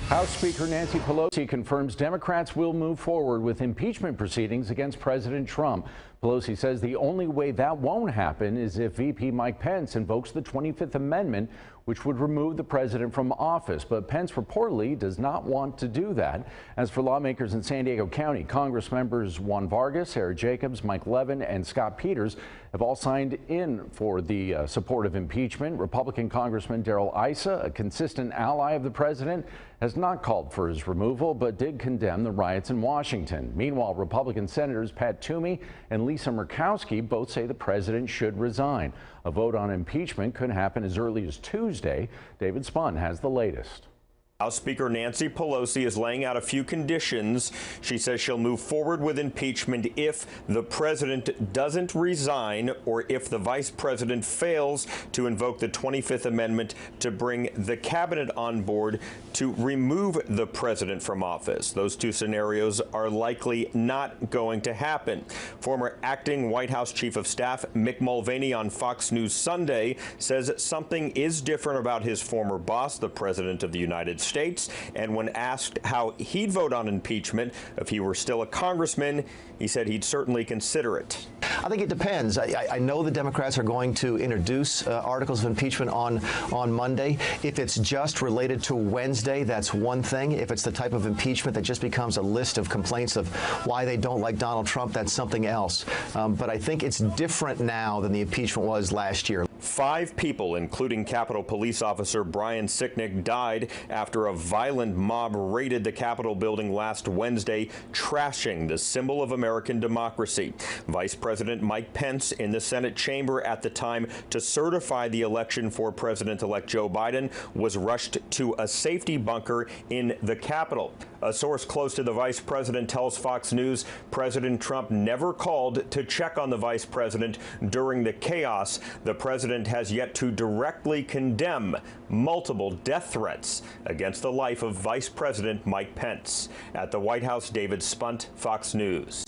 House Speaker Nancy Pelosi confirms Democrats will move forward with impeachment proceedings against President Trump. Pelosi says the only way that won't happen is if VP Mike Pence invokes the 25th Amendment, which would remove the president from office. But Pence reportedly does not want to do that. As for lawmakers in San Diego County, Congress members Juan Vargas, Sarah Jacobs, Mike Levin, and Scott Peters have all signed in for the support of impeachment. Republican Congressman Darrell Issa, a consistent ally of the president, has not called for his removal, but did condemn the riots in Washington. Meanwhile, Republican Senators Pat Toomey and Lisa Murkowski both say the president should resign. A vote on impeachment could happen as early as Tuesday. David Spun has the latest. House Speaker Nancy Pelosi is laying out a few conditions. She says she'll move forward with impeachment if the president doesn't resign or if the vice president fails to invoke the 25th Amendment to bring the cabinet on board to remove the president from office. Those two scenarios are likely not going to happen. Former acting White House Chief of Staff Mick Mulvaney on Fox News Sunday says something is different about his former boss, the President of the United States, and when asked how he'd vote on impeachment if he were still a congressman, he said he'd certainly consider it. I think it depends. I know the Democrats are going to introduce articles of impeachment on Monday. If it's just related to Wednesday, that's one thing. If it's the type of impeachment that just becomes a list of complaints of why they don't like Donald Trump, that's something else. But I think it's different now than the impeachment was last year. 5 people, including Capitol Police Officer Brian Sicknick, died after a violent mob raided the Capitol building last Wednesday, trashing the symbol of American democracy. Vice President Mike Pence in the Senate chamber at the time to certify the election for President-elect Joe Biden was rushed to a safety bunker in the Capitol. A source close to the vice president tells Fox News President Trump never called to check on the vice president during the chaos. The president has yet to directly condemn multiple death threats against the life of Vice President Mike Pence. At the White House, David Spunt, Fox News.